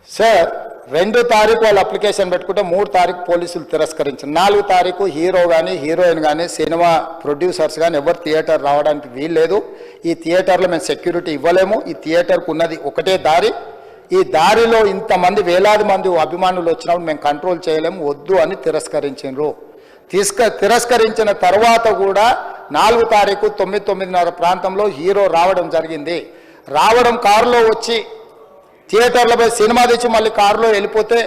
Sir 2 తారీఖు వాళ్ళు application పెట్టుకుంటే 3 తారీఖు పోలీసులు తిరస్కరించారు. 4 తారీఖు హీరో కానీ హీరోయిన్ కానీ సినిమా ప్రొడ్యూసర్స్ కానీ ఎవరు థియేటర్ రావడానికి వీల్లేదు. ఈ థియేటర్లో మేము సెక్యూరిటీ ఇవ్వలేము. ఈ థియేటర్కు ఉన్నది ఒకటే దారి. ఈ దారిలో ఇంతమంది వేలాది మంది అభిమానులు వచ్చినప్పుడు మేము కంట్రోల్ చేయలేము, వద్దు అని తిరస్కరించారు. తిరస్కరించిన తర్వాత కూడా 4 తారీఖు 9:30 ప్రాంతంలో హీరో రావడం జరిగింది. రావడం కారులో వచ్చి థియేటర్లో పోయి సినిమా తెచ్చి మళ్ళీ కారులో వెళ్ళిపోతే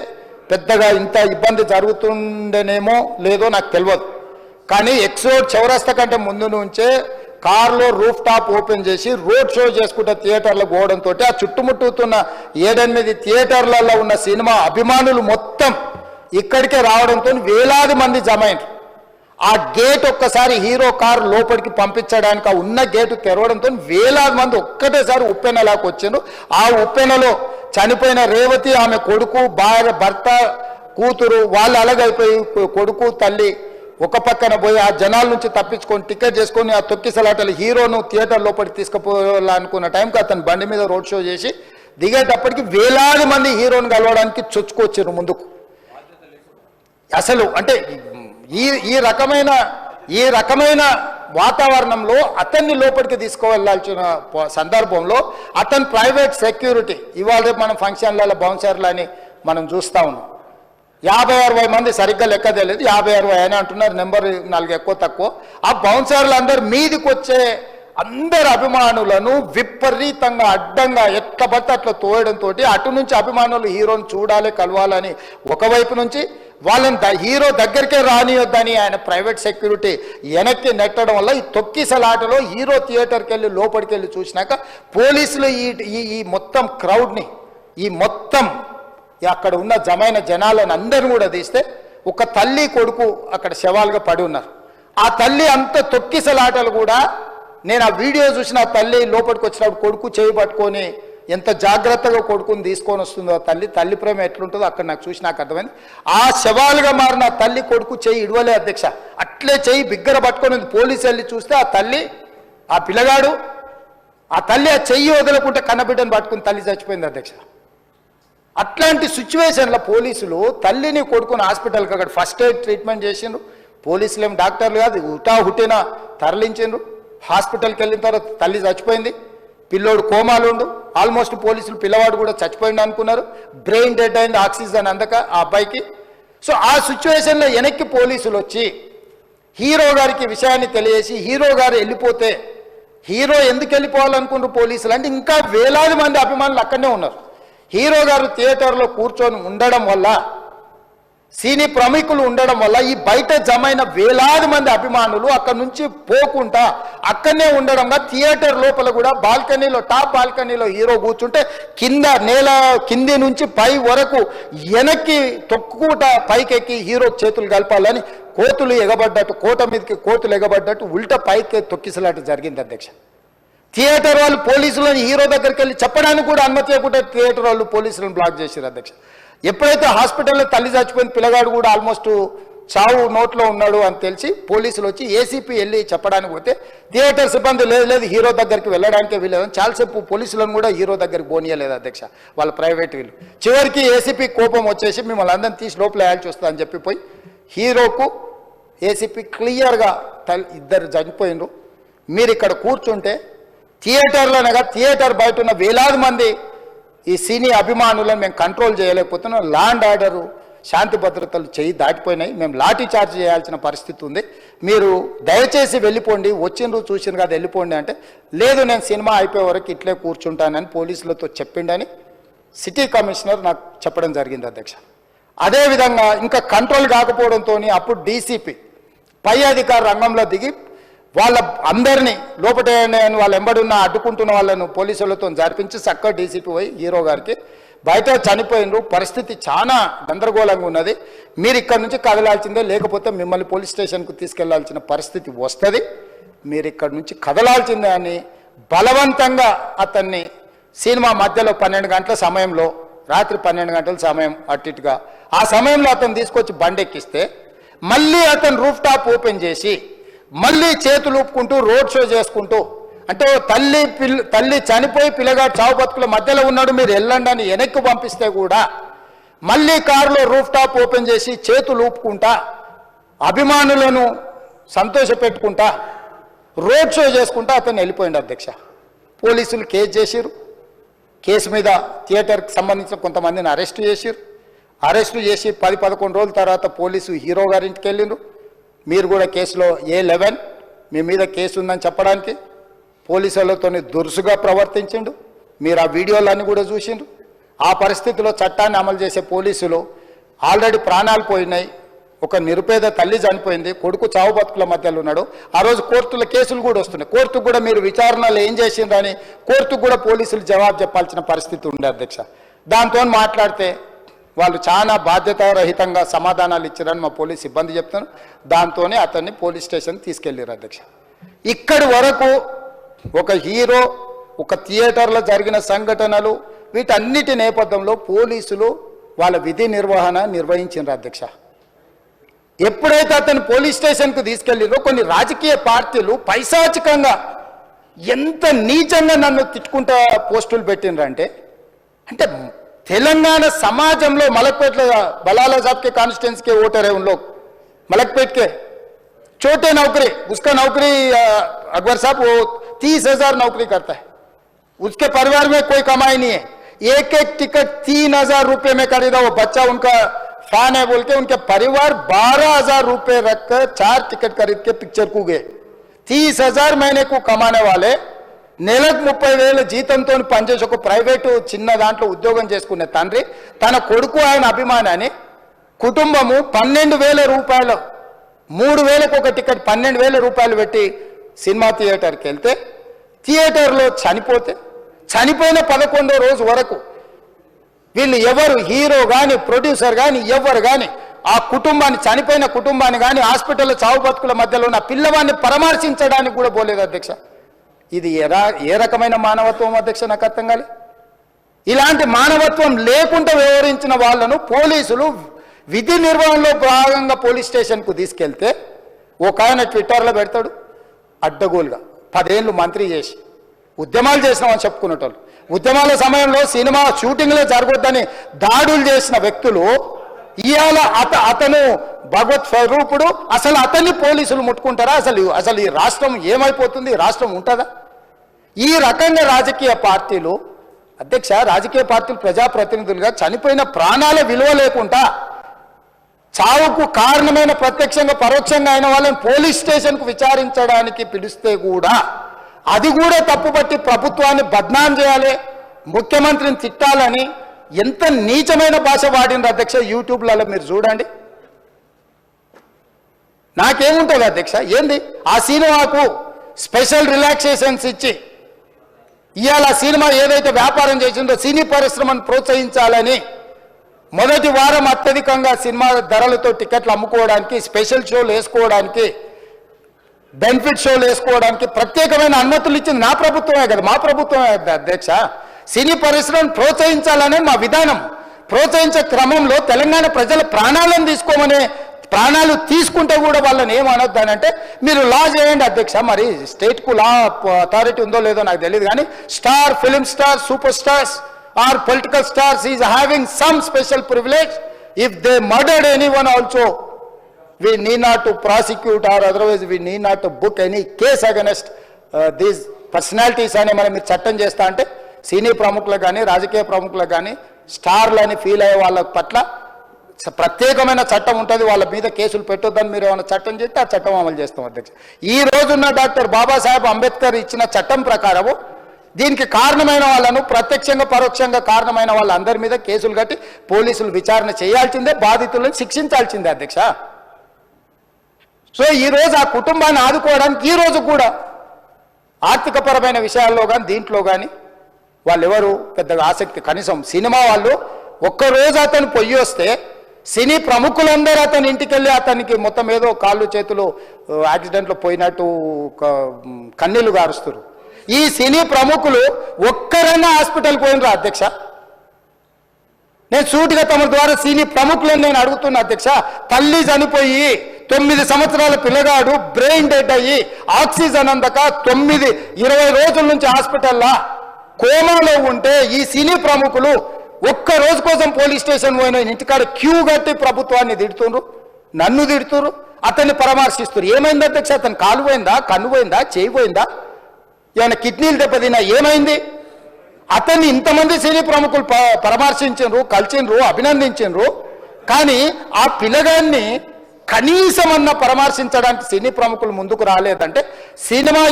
పెద్దగా ఇంత ఇబ్బంది జరుగుతుండేనేమో లేదో నాకు తెలియదు. కానీ ఎక్సోడ్ చౌరస్తా కంటే ముందు నుంచే కారులో రూఫ్ టాప్ ఓపెన్ చేసి రోడ్ షో చేసుకుంటే థియేటర్లో పోవడంతో ఆ చుట్టుముట్టుతున్న 7-8 థియేటర్లలో ఉన్న సినిమా అభిమానులు మొత్తం ఇక్కడికే రావడంతో వేలాది మంది జమ అయినారు. ఆ గేట్ ఒక్కసారి హీరో కారు లోపలికి పంపించడానికి ఆ ఉన్న గేటు తెరవడంతో వేలాది మంది ఒక్కటేసారి ఉప్పెనలాకి వచ్చారు. ఆ ఉప్పెనలో చనిపోయిన రేవతి, ఆమె కొడుకు, భార్య, భర్త, కూతురు వాళ్ళు అలాగైపోయి కొడుకు తల్లి ఒక పక్కన పోయి ఆ జనాల నుంచి తప్పించుకొని టికెట్ చేసుకొని ఆ తొక్కిసలాటలు హీరోను థియేటర్ లోపలికి తీసుకుపోవాలనుకున్న టైంకి అతను బండి మీద రోడ్ షో చేసి దిగేటప్పటికి వేలాది మంది హీరోను కలవడానికి చొచ్చుకొచ్చారు ముందుకు. అసలు అంటే ఈ రకమైన వాతావరణంలో అతన్ని లోపలికి తీసుకువెళ్ళాల్సిన సందర్భంలో అతను ప్రైవేట్ సెక్యూరిటీ ఇవాళ రేపు మనం ఫంక్షన్లలో బౌన్సర్లు అని మనం చూస్తూ ఉన్నాం. 50-60 మంది సరిగ్గా లెక్క తెలియదు, 50-60 అని అంటున్నారు, నెంబర్ 4 ఎక్కువ తక్కువ. ఆ బౌన్సర్లు అందరు మీదికి వచ్చే అందరు అభిమానులను విపరీతంగా అడ్డంగా ఎట్లా పడితే అట్లా తోయడంతో అటు నుంచి అభిమానులు హీరోని చూడాలి, కలవాలని ఒకవైపు నుంచి వాళ్ళని హీరో దగ్గరికే రానియొద్దని ఆయన ప్రైవేట్ సెక్యూరిటీ వెనక్కి నెట్టడం వల్ల ఈ తొక్కిసలాటలో హీరో థియేటర్కి వెళ్ళి లోపలికి వెళ్ళి చూసినాక పోలీసులు ఈ మొత్తం క్రౌడ్ని ఈ మొత్తం అక్కడ ఉన్న జమైన జనాలను అందరిని కూడా తీస్తే ఒక తల్లి కొడుకు అక్కడ శవాలుగా పడి ఉన్నారు. ఆ తల్లి అంత తొక్కిసలాటలు కూడా నేను ఆ వీడియో చూసిన ఆ తల్లి లోపలికి వచ్చినప్పుడు కొడుకు చేయి పట్టుకొని ఎంత జాగ్రత్తగా కొడుకుని తీసుకొని వస్తుందో తల్లి ప్రేమ ఎట్లుంటుందో అక్కడ నాకు చూసి నాకు అర్థమైంది. ఆ శవాలుగా మారిన తల్లి కొడుకు చెయ్యి ఇడవలే అధ్యక్ష, అట్లే చెయ్యి బిగ్గర పట్టుకొని పోలీసు వెళ్ళి చూస్తే ఆ తల్లి ఆ పిల్లగాడు ఆ తల్లి ఆ చెయ్యి వదలకుంటే కన్నబిడ్డను పట్టుకుని తల్లి చచ్చిపోయింది అధ్యక్ష. అట్లాంటి సిచ్యువేషన్లో పోలీసులు తల్లిని కొడుకుని హాస్పిటల్కి అక్కడ ఫస్ట్ ఎయిడ్ ట్రీట్మెంట్ చేసిండ్రు. పోలీసులు ఏం డాక్టర్లు కాదు, హుటాహుటిన తరలించిండ్రు. హాస్పిటల్కి వెళ్ళిన తర్వాత తల్లి చచ్చిపోయింది, పిల్లోడు కోమాలు ఉండు. ఆల్మోస్ట్ పోలీసులు పిల్లవాడు కూడా చచ్చిపోయింది అనుకున్నారు. బ్రెయిన్ డెడ్ అయింది, ఆక్సిజన్ అందక ఆ అబ్బాయికి. సో ఆ సిచ్యువేషన్లో వెనక్కి పోలీసులు వచ్చి హీరో గారికి విషయాన్ని తెలియజేసి హీరో గారు వెళ్ళిపోతే హీరో ఎందుకు వెళ్ళిపోవాలనుకున్నారు పోలీసులు అంటే ఇంకా వేలాది మంది అభిమానులు అక్కడనే ఉన్నారు. హీరో గారు థియేటర్లో కూర్చొని ఉండడం వల్ల సినీ ప్రముఖులు ఉండడం వల్ల ఈ బయట జమైన వేలాది మంది అభిమానులు అక్కడి నుంచి పోకుండా అక్కడనే ఉండడంగా థియేటర్ లోపల కూడా బాల్కనీలో టాప్ బాల్కనీలో హీరో కూర్చుంటే నేల కింది నుంచి పై వరకు వెనక్కి తొక్కుట పైకెక్కి హీరో చేతులు కలపాలని కోతులు ఎగబడ్డట్టు కోట మీదకి కోతులు ఎగబడ్డట్టు ఉల్టా పైకి తొక్కిసలాట జరిగింది అధ్యక్ష. థియేటర్ వాళ్ళు పోలీసులను హీరో దగ్గరికి వెళ్ళి చెప్పడానికి కూడా అనుమతి ఇవ్వకుండా థియేటర్ వాళ్ళు పోలీసులను బ్లాక్ చేశారు అధ్యక్ష. ఎప్పుడైతే హాస్పిటల్లో తల్లి చచ్చిపోయిన పిల్లగాడు కూడా ఆల్మోస్ట్ చావు నోట్లో ఉన్నాడు అని తెలిసి పోలీసులు వచ్చి ఏసీపీ వెళ్ళి చెప్పడానికి పోతే థియేటర్ సిబ్బంది లేదు హీరో దగ్గరికి వెళ్ళడానికే వీలేదని చాలాసేపు పోలీసులను కూడా హీరో దగ్గరికి పోనీయలేదు అధ్యక్ష వాళ్ళ ప్రైవేట్ వీళ్ళు. చివరికి ఏసీపీ కోపం వచ్చేసి మిమ్మల్ని అందరిని తీసి లోపల వేయాల్సి వస్తా అని చెప్పిపోయి హీరోకు ఏసీపీ క్లియర్గా ఇద్దరు చనిపోయినరు, మీరు ఇక్కడ కూర్చుంటే థియేటర్లోనగా థియేటర్ బయట ఉన్న వేలాది మంది ఈ సినీ అభిమానులను మేము కంట్రోల్ చేయలేకపోతున్నాం, ల్యాండ్ ఆర్డరు శాంతి భద్రతలు చేయి దాటిపోయినాయి, మేము లాఠీ చార్జ్ చేయాల్సిన పరిస్థితి ఉంది, మీరు దయచేసి వెళ్ళిపోండి, వచ్చిండ్రు చూసిండ్రు కదా వెళ్ళిపోండి అంటే లేదు నేను సినిమా అయిపోయే వరకు ఇట్లే కూర్చుంటానని పోలీసులతో చెప్పిండని సిటీ కమిషనర్ నాకు చెప్పడం జరిగింది అధ్యక్ష. అదేవిధంగా ఇంకా కంట్రోల్ కాకపోవడంతో అప్పుడు డీసీపీ పై అధికార రంగంలో దిగి వాళ్ళ అందరినీ లోపల వాళ్ళు ఎంబడున్న అడ్డుకుంటున్న వాళ్ళను పోలీసులతో జరిపించి చక్కగా డీసీపీ పోయి హీరో గారికి బయట చనిపోయినరు, పరిస్థితి చాలా గందరగోళంగా ఉన్నది, మీరు ఇక్కడ నుంచి కదలాల్సిందే లేకపోతే మిమ్మల్ని పోలీస్ స్టేషన్కు తీసుకెళ్లాల్సిన పరిస్థితి వస్తుంది, మీరు ఇక్కడ నుంచి కదలాల్సిందే అని బలవంతంగా అతన్ని సినిమా మధ్యలో 12 గంటల సమయంలో రాత్రి 12 గంటల సమయం అట్టిట్టుగా ఆ సమయంలో అతను తీసుకొచ్చి బండెక్కిస్తే మళ్ళీ అతను రూఫ్ టాప్ ఓపెన్ చేసి మళ్ళీ చేతులు ఊపుకుంటూ రోడ్ షో చేసుకుంటూ అంటే తల్లి చనిపోయి పిల్లగాడు చావు బతుకుల మధ్యలో ఉన్నాడు, మీరు వెళ్ళండి అని వెనక్కి పంపిస్తే కూడా మళ్ళీ కారులో రూఫ్ టాప్ ఓపెన్ చేసి చేతులు ఊపుకుంటా అభిమానులను సంతోషపెట్టుకుంటా రోడ్ షో చేసుకుంటా అతను వెళ్ళిపోయింది అధ్యక్ష. పోలీసులు కేసు చేసిరు. కేసు మీద థియేటర్కి సంబంధించిన కొంతమందిని అరెస్టు చేసిరు. అరెస్టు చేసి 10-11 రోజుల తర్వాత పోలీసు హీరో గారింటికి వెళ్ళిండ్రు. మీరు కూడా కేసులో A11 మీ మీద కేసు ఉందని చెప్పడానికి పోలీసులతో దురుసుగా ప్రవర్తించిండు. మీరు ఆ వీడియోలన్నీ కూడా చూసిండ్రు. ఆ పరిస్థితిలో చట్టాన్ని అమలు చేసే పోలీసులు ఆల్రెడీ ప్రాణాలు పోయినాయి, ఒక నిరుపేద తల్లి చనిపోయింది, కొడుకు చావు బతుకుల మధ్యలో ఉన్నాడు. ఆ రోజు కోర్టుల కేసులు కూడా వస్తున్నాయి. కోర్టుకు కూడా మీరు విచారణలో ఏం చేసిండ్రని కోర్టుకు కూడా పోలీసులు జవాబు చెప్పాల్సిన పరిస్థితి ఉండే అధ్యక్ష. దాంతో మాట్లాడితే వాళ్ళు చాలా బాధ్యతారహితంగా సమాధానాలు ఇచ్చారని మా పోలీస్ సిబ్బంది చెప్తాను. దాంతోనే అతన్ని పోలీస్ స్టేషన్ తీసుకెళ్ళారు అధ్యక్ష. ఇక్కడి వరకు ఒక హీరో, ఒక థియేటర్లో జరిగిన సంఘటనలు, వీటన్నిటి నేపథ్యంలో పోలీసులు వాళ్ళ విధి నిర్వహణ నిర్వహించారు అధ్యక్ష. ఎప్పుడైతే అతను పోలీస్ స్టేషన్కు తీసుకెళ్ళిరో కొన్ని రాజకీయ పార్టీలు పైశాచికంగా ఎంత నీచంగా నన్ను తిట్టుకుంటా పోస్టులు పెట్టినరంటే, అంటే తెలంగాణ समाजంలో मलकपेट बलाला साहब के कॉन्स्टिट्यूंसी के वोटर है, उन लोग मलकपेट के छोटे नौकरी, उसका नौकरी अकबर साहब वो 30,000 नौकरी करता है, उसके परिवार में कोई कमाई नहीं है, एक टिकट 3,000 रुपये में खरीदा, वो बच्चा उनका फैन है बोल के उनके परिवार 12,000 रुपये रखकर 4 टिकट खरीद के पिक्चर को गए। 30,000 महीने को कमाने वाले నెలకు 30,000 జీతంతో పనిచేసి ఒక ప్రైవేటు చిన్న దాంట్లో ఉద్యోగం చేసుకునే తండ్రి తన కొడుకు ఆయన అభిమానాన్ని కుటుంబము 12,000 రూపాయలు 3,000కు ఒక టికెట్ 12,000 రూపాయలు పెట్టి సినిమా థియేటర్కి వెళ్తే థియేటర్లో చనిపోయిన 11వ రోజు వరకు వీళ్ళు ఎవరు హీరో కానీ ప్రొడ్యూసర్ కానీ ఎవరు కానీ ఆ కుటుంబాన్ని చనిపోయిన కుటుంబాన్ని కానీ హాస్పిటల్లో చావు బతుకుల మధ్యలో ఉన్న పిల్లవాడిని పరామర్శించడానికి కూడా పోలేదు అధ్యక్ష. ఇది ఏ రకమైన మానవత్వం అధ్యక్ష? నాకు అర్థం కాలే. ఇలాంటి మానవత్వం లేకుండా వ్యవహరించిన వాళ్ళను పోలీసులు విధి నిర్వహణలో భాగంగా పోలీస్ స్టేషన్కు తీసుకెళ్తే ఒక ఆయన ట్విట్టర్లో పెడతాడు అడ్డగోలుగా 10 ఏళ్ళు మంత్రి చేసి ఉద్యమాలు చేసినామని చెప్పుకునేటోళ్ళు, ఉద్యమాల సమయంలో సినిమా షూటింగ్లో జరగొద్దని దాడులు చేసిన వ్యక్తులు ఇవాళ అతను భగవత్ స్వరూపుడు, అసలు అతన్ని పోలీసులు ముట్టుకుంటారా? అసలు ఈ రాష్ట్రం ఏమైపోతుంది? రాష్ట్రం ఉంటుందా? ఈ రకంగా రాజకీయ పార్టీలు అధ్యక్ష, రాజకీయ పార్టీలు ప్రజాప్రతినిధులుగా చనిపోయిన ప్రాణాల విలువ లేకుండా చావుకు కారణమైన ప్రత్యక్షంగా పరోక్షంగా అయిన వాళ్ళని పోలీస్ స్టేషన్కు విచారించడానికి పిలిస్తే కూడా అది కూడా తప్పుపట్టి ప్రభుత్వాన్ని బద్నాం చేయాలి, ముఖ్యమంత్రిని తిట్టాలని ఎంత నీచమైన భాష వాడిన అధ్యక్ష. యూట్యూబ్లలో మీరు చూడండి. నాకేముంటుంది అధ్యక్ష? ఏంది ఆ సినిమాకు స్పెషల్ రిలాక్సేషన్స్ ఇచ్చి ఇవాళ సినిమా ఏదైతే వ్యాపారం చేసిందో సినీ పరిశ్రమను ప్రోత్సహించాలని మొదటి వారం అత్యధికంగా సినిమా ధరలతో టికెట్లు అమ్ముకోవడానికి, స్పెషల్ షోలు వేసుకోవడానికి, బెనిఫిట్ షోలు వేసుకోవడానికి ప్రత్యేకమైన అనుమతులు ఇచ్చింది నా ప్రభుత్వమే కదా, మా ప్రభుత్వమే అధ్యక్ష. సినీ పరిశ్రమను ప్రోత్సహించాలనే మా విధానం. ప్రోత్సహించే క్రమంలో తెలంగాణ ప్రజల ప్రాణాలు తీసుకుంటే కూడా వాళ్ళని ఏమనొద్దానంటే మీరు లా చేయండి అధ్యక్ష. మరి స్టేట్కు లా అథారిటీ ఉందో లేదో నాకు తెలియదు, కానీ star, film star, superstars or political stars is having some special privilege. If they murdered anyone also we need not to prosecute or otherwise we need not to book any case against these personalities అని మనం మీరు చట్టం చేస్తా అంటే సినీ ప్రముఖులకు కానీ రాజకీయ ప్రముఖులకు కానీ స్టార్లని ఫీల్ అయ్యే వాళ్ళ పట్ల ప్రత్యేకమైన చట్టం ఉంటుంది, వాళ్ళ మీద కేసులు పెట్టొద్దని మీరు ఏమైనా చట్టం చేస్తే ఆ చట్టం అమలు చేస్తాం అధ్యక్ష. ఈ రోజున్న డాక్టర్ బాబాసాహెబ్ అంబేద్కర్ ఇచ్చిన చట్టం ప్రకారము దీనికి కారణమైన వాళ్ళను ప్రత్యక్షంగా పరోక్షంగా కారణమైన వాళ్ళందరి మీద కేసులు కట్టి పోలీసులు విచారణ చేయాల్సిందే, బాధితులను శిక్షించాల్సిందే అధ్యక్ష. సో ఈరోజు ఆ కుటుంబాన్ని ఆదుకోవడానికి ఈరోజు కూడా ఆర్థికపరమైన విషయాల్లో కానీ దీంట్లో కానీ వాళ్ళు ఎవరు పెద్దగా ఆసక్తి, కనీసం సినిమా వాళ్ళు ఒక్కరోజు అతను పొయ్యి వస్తే సినీ ప్రముఖులందరూ అతని ఇంటికి వెళ్ళి అతనికి మొత్తం ఏదో కాళ్ళు చేతులు యాక్సిడెంట్లో పోయినట్టు కన్నీళ్లు గారుస్తారు. ఈ సినీ ప్రముఖులు ఒక్కరైనా హాస్పిటల్కి పోయినరా అధ్యక్ష? నేను సూటిగా తమ ద్వారా సినీ ప్రముఖులను నేను అడుగుతున్నా అధ్యక్ష. తల్లి చనిపోయి 9 సంవత్సరాల పిల్లగాడు బ్రెయిన్ డెడ్ అయ్యి ఆక్సిజన్ అందక 20 రోజుల నుంచి హాస్పిటల్లో కోమాలో ఉంటే ఈ సినీ ప్రముఖులు ఒక్క రోజు కోసం పోలీస్ స్టేషన్ పోయిన ఇంటికాడ క్యూ కట్టి ప్రభుత్వాన్ని తిడుతుండ్రు, నన్ను తిడుతురు, అతన్ని పరామర్శిస్తున్నారు. ఏమైంది అధ్యక్ష? అతను కాలు పోయిందా, కన్ను పోయిందా, చేయి పోయిందా, ఏమైనా కిడ్నీలు దెబ్బతిన్నా, ఏమైంది? అతన్ని ఇంతమంది సినీ ప్రముఖులు పరామర్శించరు, కలిసిండ్రు, అభినందించరు. కానీ ఆ పిల్లగాన్ని కనీసమన్నా పరామర్శించడానికి సినీ ప్రముఖులు ముందుకు రాలేదంటే సినిమా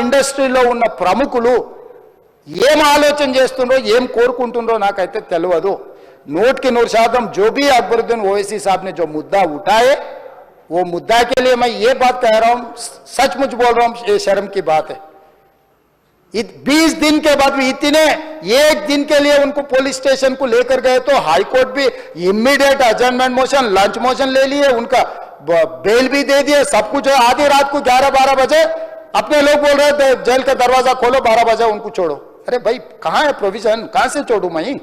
ఇండస్ట్రీలో ఉన్న ప్రముఖులు ఏం ఆలోచన చేస్తుండ్రో, ఏం కోరుకుంటుండ్రో నాకైతే తెలియదు. 100% जो भी अकबरुद्दीन ओवैसी साहब ने जो मुद्दा उठाए, वो मुद्दा के लिए मैं ये बात कह रहा हूं, सचमुच बोल रहा हूं, ये शर्म की बात है. 20 दिन के बाद भी एक दिन के लिए उनको पुलिस स्टेशन को लेकर गए तो हाईकोर्ट भी इमीडिएट अजर्नमेंट मोशन, लंच मोशन ले लिए, उनका बेल भी दे दिए, सब कुछ. आधी रात को 11-12 बजे अपने लोग बोल रहे थे जेल का दरवाजा खोलो, 12 बजे उनको छोड़ो. अरे भाई कहां है प्रोविजन? कहां से छोड़ू मैं?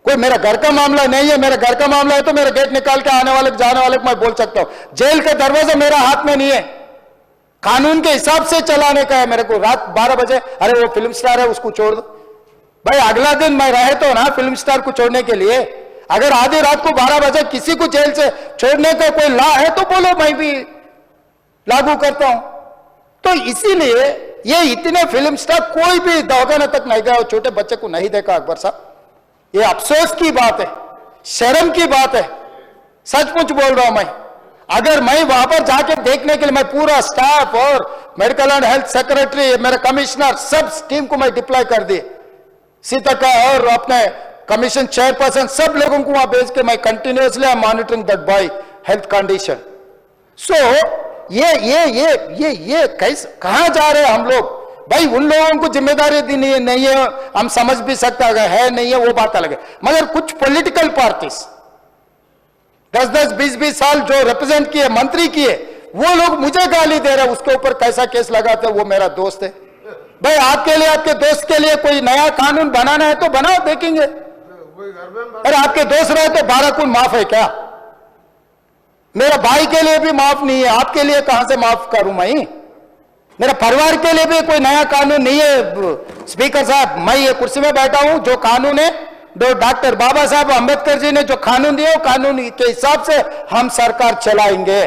कोई मेरा घर का मामला नहीं है. मेरा घर का मामला है तो मेरा गेट निकाल के आने वाले जाने वाले को मैं बोल सकता हूं. जेल का दरवाजा मेरा हाथ में नहीं है, कानून के हिसाब से चलाने का है मेरे को. रात 12 बजे अरे वो फिल्म स्टार है उसको छोड़ दो. भाई अगला दिन मैं रहे तो ना फिल्म स्टार को छोड़ने के लिए. अगर आधी रात को 12 बजे किसी को जेल से छोड़ने का कोई लॉ है तो बोलो, मैं भी लागू करता हूं. तो इसीलिए ये इतने फिल्म स्टार कोई भी दवाखाने तक नहीं गया, छोटे बच्चे को नहीं देखा अकबर साहब. ये अफसोस की बात है, शर्म की बात है. सचमुच बोल रहा हूं मैं. अगर मैं वहां पर जाके देखने के लिए मैं पूरा स्टाफ और मेडिकल एंड हेल्थ सेक्रेटरी, मेरा कमिश्नर, सब टीम को मैं डिप्लॉय कर दिए. सीता और अपने कमीशन चेयरपर्सन सब लोगों को वहां भेज के मैं continuously I am monitoring that boy health condition. So ये कैसे कहां जा रहे हैं हम लोग? भाई उन लोगों को जिम्मेदारी दी नहीं है, हम समझ भी सकते है नहीं है, वो बात अलग है. मगर कुछ पॉलिटिकल पार्टीज 10-10, 20-20 साल जो रिप्रेजेंट किए, मंत्री किए, वो लोग मुझे गाली दे रहे हैं. उसके ऊपर कैसा केस लगाते हैं? वो मेरा दोस्त है. भाई आपके लिए, आपके दोस्त के लिए कोई नया कानून बनाना है तो बनाओ, देखेंगे. अरे आपके दोस्त रहे तो 12 खून माफ है क्या? मेरा भाई के लिए भी माफ नहीं है, आपके लिए कहां से माफ करूं मैं? मेरा परिवार के लिए भी कोई नया कानून नहीं है. स्पीकर साहब, मैं ये कुर्सी में बैठा हूं, जो कानून है डॉक्टर बाबा साहब अंबेडकर जी ने जो कानून दिया, कानून के हिसाब से हम सरकार चलाएंगे.